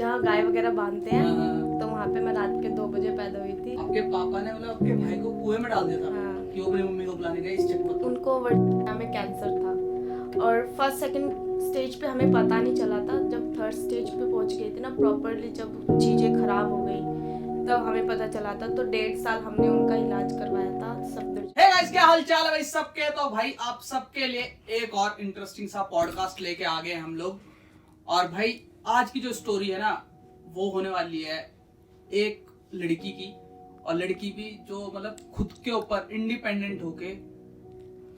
जहाँ गाय वगैरह बांधते हैं, हाँ। तो वहाँ पे मैं रात के 2 बजे पैदा हुई थी। आपके पापा ने मतलब आपके भाई को कुएं में डाल दिया था हाँ। कि वो अपनी मम्मी को बुलाने गए इस चक्कर में। उनको वर्टिका में कैंसर था और फर्स्ट सेकंड स्टेज पे हमें पता नहीं चला था। जब थर्ड स्टेज पे पहुंच गई थी ना, प्रॉपरली जब चीज़ें खराब हो गई तब हमें पता चला था। तो 1.5 साल हमने उनका इलाज करवाया था सफदरजंग। हे गाइस, क्या हाल चाल है भाई सबके। तो भाई आप सबके लिए एक और इंटरेस्टिंग सा पॉडकास्ट लेके आ गए हम लोग। और भाई आज की जो स्टोरी है ना, वो होने वाली है एक लड़की की। और लड़की भी जो मतलब खुद के ऊपर इंडिपेंडेंट होके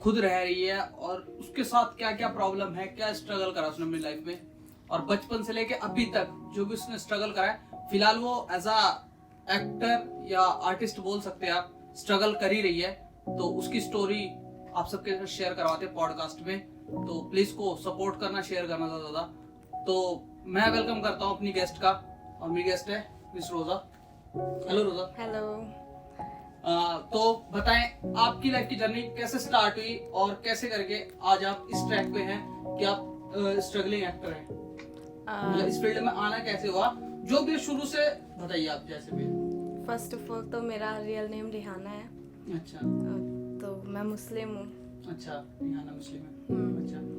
खुद रह रही है, और उसके साथ क्या क्या प्रॉब्लम है, क्या स्ट्रगल करा उसने अपनी लाइफ में, और बचपन से लेके अभी तक जो भी उसने स्ट्रगल करा है। फिलहाल वो एज अ एक्टर या आर्टिस्ट बोल सकते हैं आप, स्ट्रगल कर ही रही है। तो उसकी स्टोरी आप सबके साथ शेयर करवाते हैं पॉडकास्ट में। तो प्लीज को सपोर्ट करना, शेयर करना ज्यादा। तो मैं वेलकम करता हूँ अपनी गेस्ट का, और मेरी गेस्ट है मिस रोजा। हेलो रोजा। हेलो। तो बताएं आपकी लाइफ की जर्नी कैसे स्टार्ट हुई और कैसे करके आज आप इस ट्रैक पे हैं कि आप स्ट्रगलिंग एक्टर हैं। मतलब इस फील्ड में आना कैसे हुआ, जो भी शुरू से बताइए आप जैसे भी। फर्स्ट ऑफ ऑल तो मेरा रियल नेम रिहाना है। अच्छा तो मैं मुस्लिम हूँ। अच्छा, रिहाना मुस्लिम है। अच्छा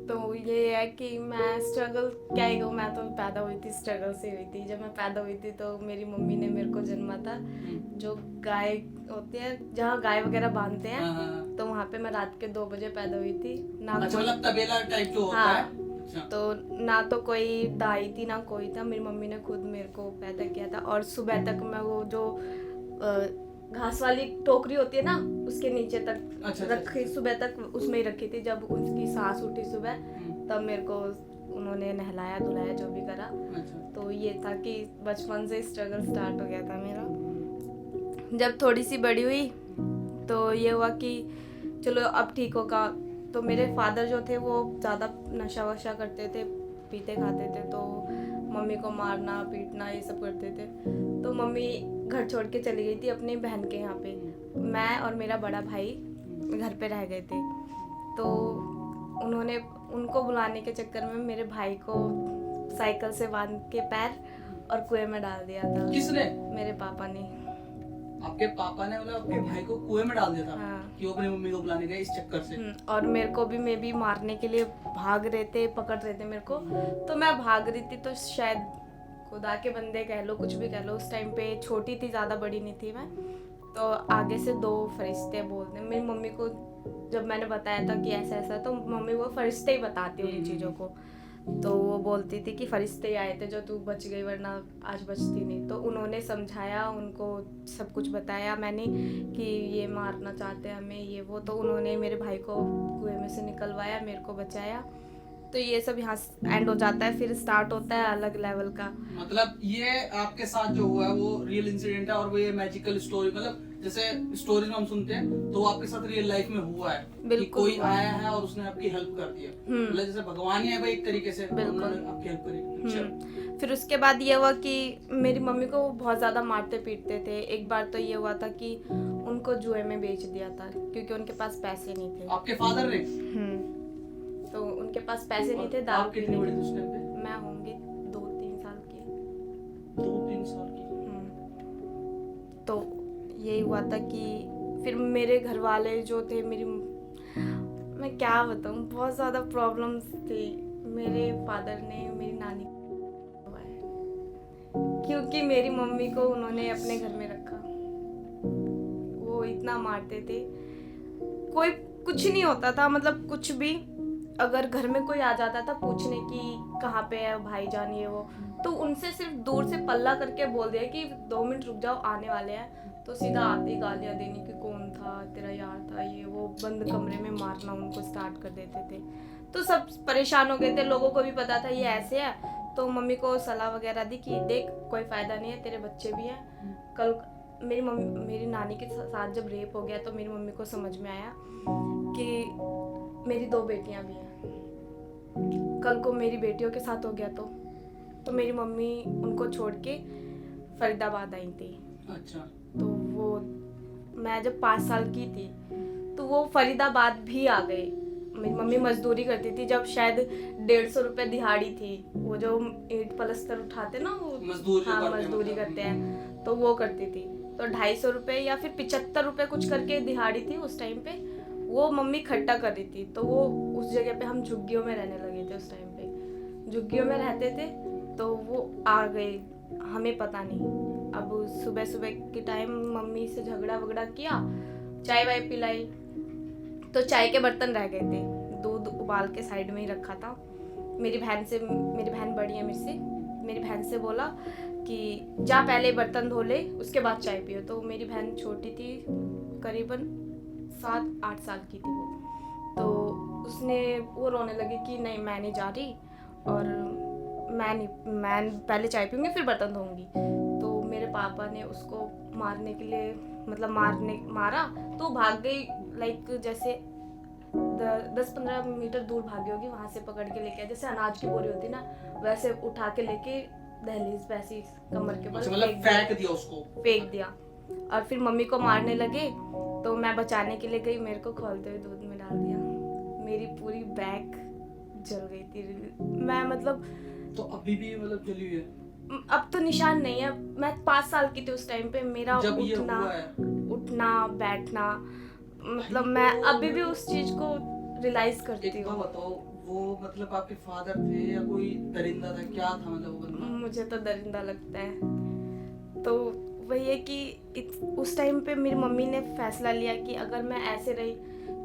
तो ये है कि मैं स्ट्रगल क्या ही कहूँ, मैं तो पैदा हुई थी स्ट्रगल से हुई थी। जब मैं पैदा हुई थी तो मेरी मम्मी ने मेरे को जन्मा था। जो गाय होती है, जहाँ गाय वगैरह बांधते हैं, हाँ। तो वहाँ पे मैं रात के 2 बजे पैदा हुई थी। ना अच्छा, कोई, मतलब तबेला टाइप जो होता हाँ, है। अच्छा। तो ना तो कोई दाई थी ना कोई था। मेरी मम्मी ने खुद मेरे को पैदा किया था। और सुबह तक मैं वो जो घास वाली टोकरी होती है ना, उसके नीचे तक अच्छा, रखी, अच्छा। सुबह तक उसमें ही रखी थी। जब उसकी सांस उठी सुबह, तब मेरे को उन्होंने नहलाया धुलाया, जो भी करा। अच्छा। तो ये था कि बचपन से स्ट्रगल स्टार्ट हो गया था मेरा। जब थोड़ी सी बड़ी हुई तो ये हुआ कि चलो अब ठीक होगा। तो मेरे फादर जो थे वो ज़्यादा नशा वशा करते थे, पीते खाते थे। तो मम्मी को मारना पीटना ये सब करते थे। तो मम्मी घर छोड़ के चली गई थी अपनी बहन के यहाँ पे। मैं और मेरा बड़ा भाई घर पे रह गए थे। तो उन्होंने उनको बुलाने के चक्कर में मेरे भाई को साइकिल से बांध के पैर और कुएं में डाल दिया था। किसने? मेरे पापा ने। आपके पापा ने मतलब आपके भाई को कुएं में डाल दिया था। हाँ। कि वो अपनी मम्मी को बुलाने गए इस चक्कर से। और मेरे को भी मे भी मारने के लिए भाग रहे थे, पकड़ रहे थे मेरे को। तो मैं भाग रही थी, तो शायद खुदा के बंदे कह लो, कुछ भी कह लो, उस टाइम पे छोटी थी, ज़्यादा बड़ी नहीं थी मैं। तो आगे से 2 फरिश्ते बोलते, मेरी मम्मी को जब मैंने बताया था कि ऐसा ऐसा, तो मम्मी वो फरिश्ते ही बताती उन चीज़ों को। तो वो बोलती थी कि फरिश्ते आए थे जो तू बच गई, वरना आज बचती नहीं। तो उन्होंने समझाया, उनको सब कुछ बताया मैंने कि ये मारना चाहते हैं हमें, ये वो। तो उन्होंने मेरे भाई को कुएं में से निकलवाया, मेरे को बचाया। तो ये सब यहाँ एंड हो जाता है। फिर स्टार्ट होता है अलग लेवल का। मतलब ये आपके साथ जो हुआ है वो रियल इंसिडेंट है, और वो ये मैजिकल स्टोरी, मतलब जैसे स्टोरीज में हम सुनते हैं तो वो आपके साथ रियल लाइफ में हुआ है कि कोई आया है और उसने आपकी हेल्प कर दिया। मतलब जैसे भगवान ही है भाई एक तरीके से, उन्होंने आपकी हेल्प करी। अच्छा। फिर उसके बाद ये हुआ कि मेरी मम्मी को बहुत ज़्यादा मारते पीटते थे। एक बार तो ये हुआ था कि उनको जुए में बेच दिया था, क्योंकि उनके पास पैसे नहीं थे। आपके फादर ने? तो उनके पास पैसे नहीं थे दारू आप कितनी बड़ी थी उस टाइम पे? मैं होंगी 2-3 साल की। 2-3 साल की। तो यही हुआ था कि फिर मेरे घर वाले जो थे, मैं क्या बताऊँ, बहुत ज़्यादा प्रॉब्लम्स थी। मेरे फादर ने मेरी नानी को है, क्योंकि मेरी मम्मी को उन्होंने अपने घर में रखा। वो इतना मारते थे, कोई कुछ नहीं होता था, मतलब कुछ भी। अगर घर में कोई आ जाता था पूछने की कहाँ पे है भाईजान ये वो, तो उनसे सिर्फ दूर से पल्ला करके बोल दिया कि 2 मिनट रुक जाओ, आने वाले हैं। तो सीधा आते ही गालियाँ देने की, कौन था तेरा यार था ये वो, बंद कमरे में मारना उनको स्टार्ट कर देते थे। तो सब परेशान हो गए थे, लोगों को भी पता था ये ऐसे है। तो मम्मी को सलाह वगैरह दी कि देख कोई फ़ायदा नहीं है, तेरे बच्चे भी हैं। कल मेरी नानी के साथ जब रेप हो गया तो मेरी मम्मी को समझ में आया कि मेरी 2 बेटियां भी हैं, कल को मेरी बेटियों के साथ हो गया तो मेरी मम्मी उनको छोड़ के फरीदाबाद आई थी। अच्छा। तो वो मैं जब 5 साल की थी तो वो फरीदाबाद भी आ गए। मेरी मम्मी मजदूरी करती थी जब शायद 150 रुपए दिहाड़ी थी, वो जो ईंट पलस्तर उठाते ना वो, मजदूर जो हाँ करते हैं, मजदूरी मतलब। करते हैं, तो वो करती थी। तो 250 रुपए या फिर 75 रुपए कुछ करके दिहाड़ी थी उस टाइम पे, वो मम्मी इकट्ठा कर रही थी। तो वो उस जगह पे हम झुग्गियों में रहने लगे थे उस टाइम पे, झुग्गियों में रहते थे। तो वो आ गए, हमें पता नहीं। अब सुबह सुबह के टाइम मम्मी से झगड़ा वगड़ा किया, चाय वाय पिलाई, तो चाय के बर्तन रह गए थे, दूध उबाल के साइड में ही रखा था। मेरी बहन बड़ी है मेरे से, मेरी बहन से बोला कि जा पहले बर्तन धो ले उसके बाद चाय पियो। तो मेरी बहन छोटी थी, करीबन 7-8 साल की थी वो। तो वो रोने लगी कि नहीं मैं नहीं जा रही, और मैं पहले चाय पीऊंगी फिर बर्तन धोऊंगी। तो मेरे पापा ने उसको मारने के लिए, मतलब मारा तो भाग गई, लाइक जैसे 10-15 मीटर दूर भागी होगी, वहां से पकड़ के लेके आए, जैसे अनाज की बोरी होती ना वैसे उठा के लेके दहलीज पे ऐसी कमर के बल अच्छा, मतलब फेंक दिया उसको, फेंक दिया। और फिर मम्मी को मारने लगे, तो मैं बचाने के लिए गई, मेरे को खोलते हुए दूध में डाल दिया, मेरी पूरी बैक जल गई थी। मैं मतलब तो अभी भी मतलब जली हुई है? अब तो निशान नहीं है, मैं 5 साल की थी उस टाइम पे। मेरा जब ये उठना हुआ है, उठना बैठना, मतलब भाई मैं तो अभी भी उस चीज को रियलाइज करती एक बात हूँ। बताओ, वो मतलब आपके फादर थे या कोई दरिंदा था, क्या था मतलब वो बंदा? मुझे तो दरिंदा लगता है। तो वही है कि उस टाइम पे मेरी मम्मी ने फैसला लिया कि अगर मैं ऐसे रही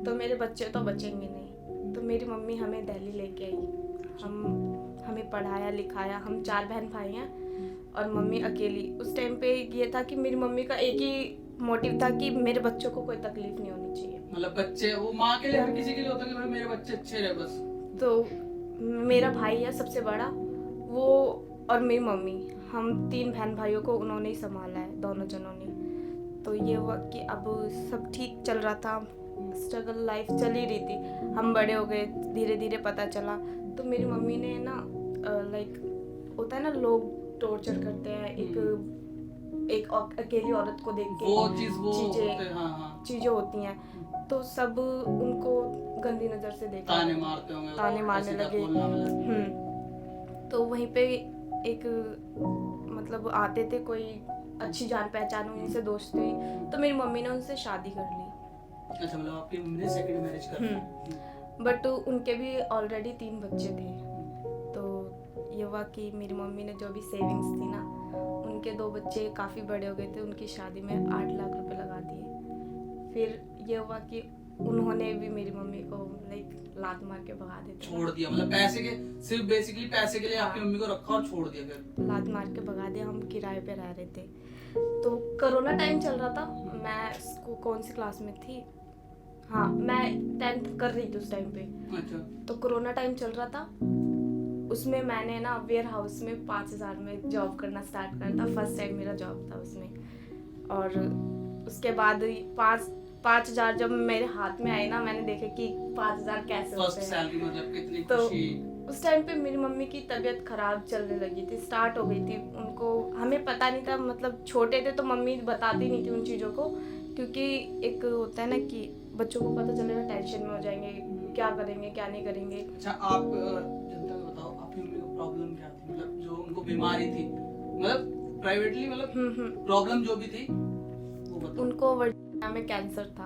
तो मेरे बच्चे तो बचेंगे नहीं। तो मेरी मम्मी हमें दिल्ली लेके आई, हमें पढ़ाया लिखाया। हम 4 बहन भाई हैं और मम्मी अकेली। उस टाइम पे ये था कि मेरी मम्मी का एक ही मोटिव था कि मेरे बच्चों को कोई तकलीफ नहीं होनी चाहिए। मतलब बच्चे, वो माँ के लिए, हर किसी के लिए होता है कि भाई मेरे बच्चे अच्छे रहे बस। तो मेरा भाई है सबसे बड़ा, वो और मेरी मम्मी, हम 3 बहन भाइयों को उन्होंने ही संभाला है, दोनों जनों ने। तो ये हुआ कि अब सब ठीक चल रहा था, स्ट्रगल लाइफ चल ही रही थी। हम बड़े हो गए, धीरे धीरे पता चला। तो मेरी मम्मी ने ना, लाइक होता है ना लोग टॉर्चर करते हैं एक अकेली औरत को देख के, वो चीज वो होते, हाँ हाँ, चीजें होती हैं, तो सब उनको गंदी नजर से देखा, ताने मारते होंगे, ताने मारने सीधा लगे। बोलना मतलब। तो वहीं पे एक मतलब आते थे कोई अच्छी जान पहचान हुई, उनसे दोस्ती हुई, तो मेरी मम्मी ने उनसे शादी कर ली। अच्छा, मतलब आपकी मम्मी ने सेकंड मैरिज कर ली। बट उनके भी ऑलरेडी 3 बच्चे थे। तो ये हुआ कि मेरी मम्मी ने जो भी सेविंग्स थी ना, उनके 2 बच्चे काफ़ी बड़े हो गए थे, उनकी शादी में 8 लाख रुपए लगा दिए। फिर ये हुआ कि उन्होंने भी मेरी मम्मी को लाइक लात मार के भगा देते, छोड़ दिया, मतलब पैसे के, सिर्फ बेसिकली पैसे के लिए आपकी हाँ। मम्मी को रखा और छोड़ दिया फिर? लात मार के भगा दिया। हम किराए पे रह रहे थे, तो कोरोना टाइम चल रहा था। मैं कौन सी क्लास में थी, हाँ मैं 10th कर रही थी उस टाइम पे। अच्छा। तो कोरोना टाइम चल रहा था, उसमें मैंने ना वेयर हाउस में 5000 में जॉब करना स्टार्ट करा था। फर्स्ट टाइम मेरा जॉब था उसमें। और उसके बाद 5,000 जब मेरे हाथ में आए ना, मैंने देखे कि 5,000 कैसे फर्स्ट होते हैं। सैलरी मतलब कितनी तो खुशी। उस टाइम पे मेरी मम्मी की तबीयत खराब चलने लगी थी, स्टार्ट हो गई थी उनको। हमें पता नहीं था, मतलब छोटे थे तो मम्मी बताती नहीं थी उन चीज़ों को, क्योंकि एक होता है ना कि बच्चों को पता चलेगा टेंशन में हो जाएंगे, क्या करेंगे क्या नहीं करेंगे। अच्छा, आप जनता को बताओ, आपकी मम्मी को प्रॉब्लम क्या थी, मतलब जो उनको बीमारी थी, मतलब प्राइवेटली, मतलब प्रॉब्लम जो भी थी वो बताओ। उनको वर्जिना में कैंसर था,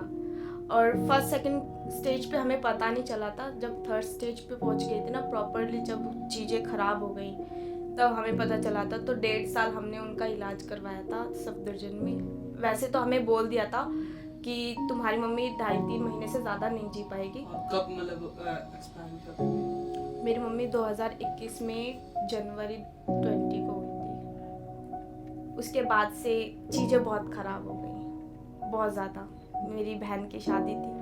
और फर्स्ट सेकंड स्टेज पे हमें पता नहीं चला था। जब थर्ड स्टेज पे पहुंच गई थी ना प्रॉपरली, जब चीज़ें खराब हो गई तब हमें पता चला था। तो 1.5 साल हमने उनका इलाज करवाया था सफदरजंग में। वैसे तो हमें बोल दिया था कि तुम्हारी मम्मी 2.5-3 महीने से ज़्यादा नहीं जी पाएगी। और कब मतलब एक्सपायर कर? मेरी मम्मी 2021 में जनवरी 20 को हुई थी। उसके बाद से चीज़ें बहुत ख़राब हो गई, बहुत ज़्यादा। मेरी बहन की शादी थी,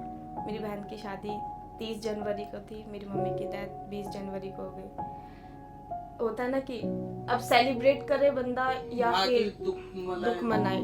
मेरी बहन की शादी 30 जनवरी को थी, मेरी मम्मी की डेथ 20 जनवरी को हो गई। होता है ना कि अब सेलिब्रेट करे बंदा या हाँ, फिर कि दुख मनाए,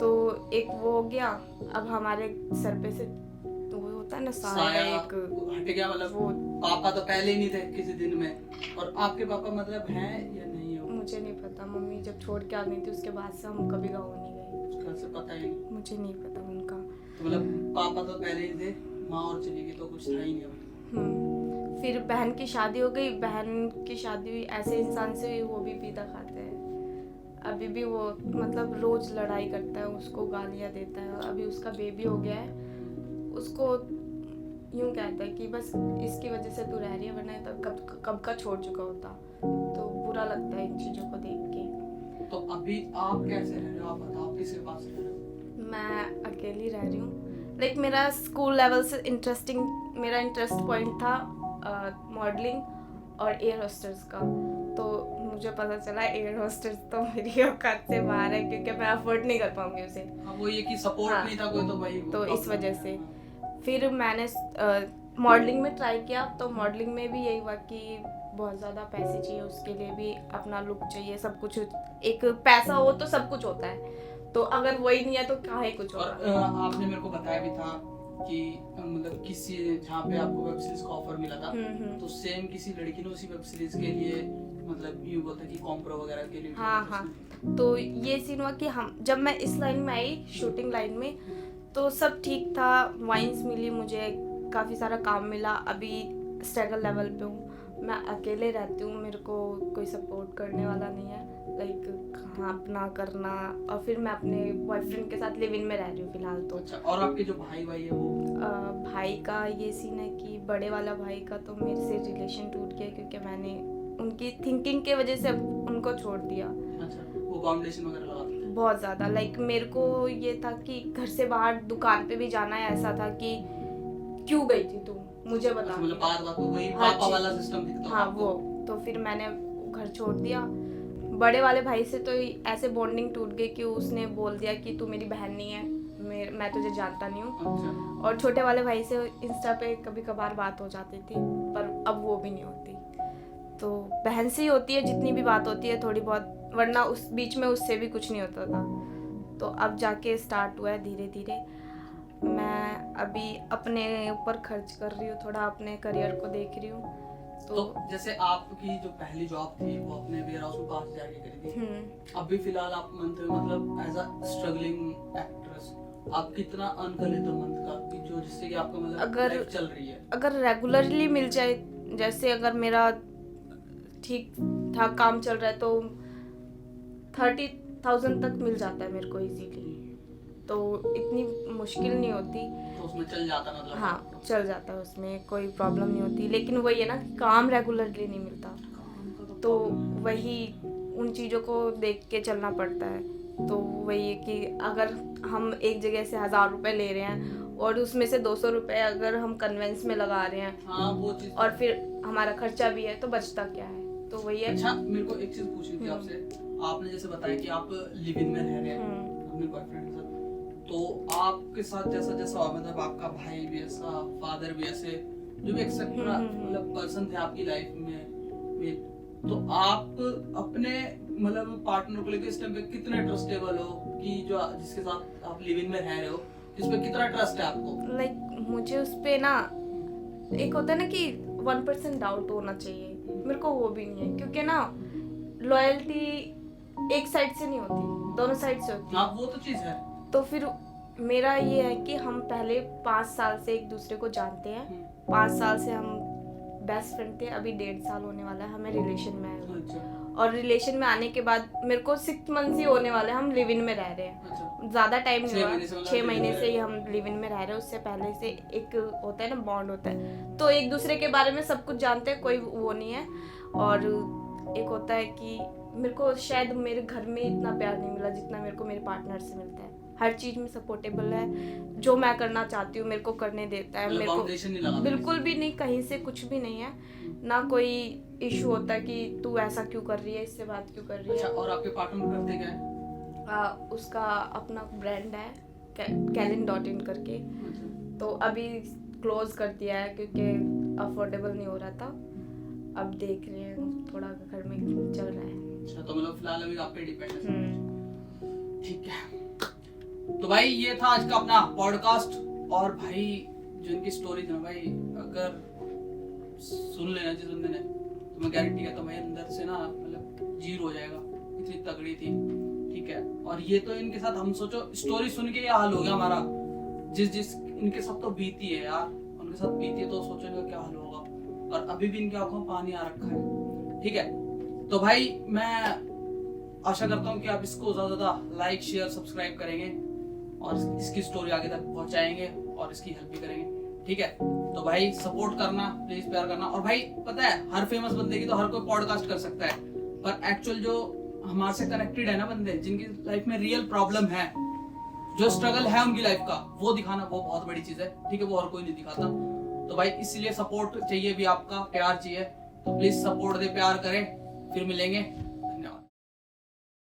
तो एक वो हो गया। अब हमारे सर पे से वो होता है ना साया एक हट गया, मतलब वो। पापा तो पहले ही नहीं थे किसी दिन में, और आपके पापा मतलब हैं या नहीं है? मुझे नहीं पता, मम्मी जब छोड़ के आ गई थी उसके बाद से हम कभी गाँव नहीं गए। घर से पता ही नहीं? मुझे नहीं पता उनका। तो मतलब पापा तो पहले ही थे, माँ और चली गई तो कुछ था ही नहीं अब। फिर बहन की शादी हो गई, बहन की शादी हुई ऐसे इंसान से हुई, वो भी पीता खाते हैं। अभी भी वो मतलब रोज लड़ाई करता है, उसको गालियाँ देता है। अभी उसका बेबी हो गया है, उसको यूं कहता है कि बस इसकी वजह से तू रह रही है, वरना तो कब का छोड़ चुका होता। तो बुरा लगता है इन चीज़ों को देख के। तो अभी आप कैसे रह रहे हो, आप बताओ, आप किसके पास रह रहे हो? मैं अकेली रह रही हूँ। लाइक मेरा स्कूल लेवल से मेरा इंटरेस्ट पॉइंट था मॉडलिंग और एयर होस्टेस का। तो मुझे पता चला एयर होस्टेस तो मेरी औकात से बाहर है, क्योंकि मैं अफोर्ड नहीं कर पाऊंगी उसे। हाँ, वो ये कि सपोर्ट हाँ, नहीं था कोई, तो भाई वो तो इस problem वजह है। से हाँ। फिर मैंने मॉडलिंग में ट्राई किया। तो मॉडलिंग में भी यही हुआ कि बहुत ज़्यादा पैसे चाहिए, उसके लिए भी अपना लुक चाहिए, सब कुछ। एक पैसा हो तो सब कुछ होता है, तो अगर वही नहीं है तो काहे कुछ और होगा। आपने मेरे को बताया भी था कि मतलब किसी जहाँ पे आपको वेब सीरीज का ऑफर मिला था, तो सेम किसी लड़की ने उसी वेब सीरीज के लिए मतलब यूं बोलते कि कॉम्प्रो वगैरह के लिए हाँ। तो ये सीन हुआ कि हम जब मैं इस लाइन में आई, शूटिंग लाइन में, तो सब ठीक था। वाइन्स मिली मुझे, काफ़ी सारा काम मिला। अभी स्ट्रगल लेवल पे हूँ, मैं अकेले रहती हूँ, मेरे को कोई सपोर्ट करने वाला नहीं है। लाइक हाँ, अपना करना। और फिर मैं अपने बॉयफ्रेंड के साथ लिव इन में रह रही हूँ फिलहाल तो। अच्छा, और आपके जो भाई है वो? भाई का ये सीन है कि बड़े वाला भाई का तो मेरे से रिलेशन टूट गया, क्योंकि मैंने उनकी थिंकिंग के वजह से उनको छोड़ दिया। अच्छा, वो कॉम्बिनेशन वगैरह लगाते थे? बहुत ज़्यादा। लाइक मेरे को ये था कि घर से बाहर दुकान पे भी जाना है, ऐसा था कि क्यों गई थी तुम, मुझे बता। अच्छा, मतलब बात को वही हाँ पापा जी। वाला सिस्टम दिखता हाँ आपको? वो तो फिर मैंने घर छोड़ दिया। बड़े वाले भाई से तो ऐसे बॉन्डिंग टूट गई कि उसने बोल दिया कि तू मेरी बहन नहीं है, मैं तुझे जानता नहीं हूँ। अच्छा। और छोटे वाले भाई से इंस्टा पे कभी कभार बात हो जाती थी, पर अब वो भी नहीं होती। तो बहन से ही होती है जितनी भी बात होती है थोड़ी बहुत, वरना उस बीच में उससे भी कुछ नहीं होता था। तो अब जाके स्टार्ट हुआ है धीरे धीरे। मैं अभी अपने ऊपर खर्च कर रही हूँ, थोड़ा अपने करियर को देख रही हूँ। तो जैसे आपकी जो पहली जॉब थी वो अपने वेयर हाउस में कहाँ से जाके करी थी? अभी फिलहाल आप मंथ में मतलब एज अ स्ट्रगलिंग एक्ट्रेस आप कितना अर्न कर लेते हो मंथ का, कि जो जिससे कि आपका मतलब लाइफ चल रही है? अगर रेगुलरली मिल जाए, जैसे अगर मेरा ठीक ठाक काम चल रहा है तो 30,000 तक मिल जाता है मेरे को इजीली। तो इतनी मुश्किल नहीं होती। तो उसमें चल जाता मतलब? हाँ, चल जाता है, उसमें कोई प्रॉब्लम नहीं होती। लेकिन वही है ना, काम रेगुलरली नहीं मिलता, तो वही उन चीज़ों को देख के चलना पड़ता है। तो वही है कि अगर हम एक जगह से 1,000 रुपये ले रहे हैं और उसमें से 200 रुपये अगर हम कन्वेंस में लगा रहे हैं, हाँ, वो चीज, और फिर हमारा खर्चा भी है, तो बचता क्या है? तो वही है। अच्छा, मेरे को एक चीज पूछनी थी आपसे। आपने जैसे बताया कि आप लिव इन में रह रहे हैं अपने बॉयफ्रेंड के साथ, तो आपके साथ जैसा जैसा हुआ, मतलब आपका भाई भी ऐसा, फादर भी ऐसे, जो भी एक्सेट्रा मतलब पर्सन थे आपकी लाइफ में, तो आप अपने मतलब पार्टनर को लेकर इस टाइम पे कितने ट्रस्टेबल हो, कि जो जिसके साथ आप लिव इन में रह रहे हो, जिस पे कितना ट्रस्ट है आपको? लाइक मुझे उस पे ना, एक होता है ना कि 1% डाउट होना चाहिए, मेरे को वो भी नहीं है। क्योंकि ना लॉयल्टी एक साइड से नहीं होती, दोनों साइड से होती है। हाँ, वो तो चीज है। तो फिर मेरा ये है कि हम पहले 5 साल से एक दूसरे को जानते हैं। 5 साल से हम बेस्ट फ्रेंड थे, अभी 1.5 साल होने वाला है हमें रिलेशन में आए हुए। अच्छा। और रिलेशन में आने के बाद मेरे को 6 मंथ्स ही होने वाले हैं, हम लिव इन में रह रहे हैं। अच्छा। ज़्यादा टाइम नहीं 6 हुआ, महीने से मतलब 6 live-in महीने में से ही हम लिव इन में रह रहे हैं। उससे पहले से एक होता है ना, बॉन्ड होता है, तो एक दूसरे के बारे में सब कुछ जानते हैं, कोई वो नहीं है। और एक होता है कि मेरे को शायद मेरे घर में इतना प्यार नहीं मिला जितना मेरे को मेरे पार्टनर से मिलता है। हर चीज़ में सपोर्टेबल है, जो मैं करना चाहती हूँ मेरे को करने देता है। मेरे को बिल्कुल भी नहीं, कहीं से कुछ भी नहीं है ना, कोई इशू होता है कि तू ऐसा क्यों कर रही है, इससे बात क्यों कर रही है। अच्छा, और आपके पार्टनर करते क्या है? उसका अपना ब्रांड है Calin.in करके, तो अभी क्लोज कर दिया है क्योंकि अफोर्डेबल नहीं हो रहा था। अब देख रहे हैं, थोड़ा घर में चल रहा है। अच्छा, तो मतलब फिलहाल अभी आप पे डिपेंड है। ठीक है, तो भाई ये था आज का अपना पॉडकास्ट। और भाई जो इनकी स्टोरी थी ना भाई, अगर सुन लेना जिस बंदे ने, तो मैं गारंटी करता हूँ भाई अंदर से ना मतलब जीरो हो जाएगा, इतनी तगड़ी थी। ठीक है, और ये तो इनके साथ हम सोचो स्टोरी सुन के ये हाल हो गया हमारा, जिस इनके साथ तो बीती है यार, उनके उनके साथ बीती है तो सोचो इनका क्या हाल होगा, और अभी भी इनकी आंखों में पानी आ रखा है। ठीक है, तो भाई मैं आशा करता हूँ कि आप इसको ज्यादा लाइक शेयर सब्सक्राइब करेंगे और इसकी स्टोरी आगे तक पहुंचाएंगे और इसकी हेल्प भी करेंगे। ठीक है, तो भाई सपोर्ट करना, प्लीज प्यार करना। और भाई पता है हर फेमस बंदे की तो हर कोई पॉडकास्ट कर सकता है, पर एक्चुअल जो हमारे से कनेक्टेड है ना बंदे, जिनकी लाइफ में रियल प्रॉब्लम है, जो स्ट्रगल है उनकी लाइफ का, वो दिखाना वो बहुत बड़ी चीज है। ठीक है, वो हर कोई नहीं दिखाता। तो भाई इसलिए सपोर्ट चाहिए भी, आपका प्यार चाहिए, तो प्लीज सपोर्ट दे, प्यार करें। फिर मिलेंगे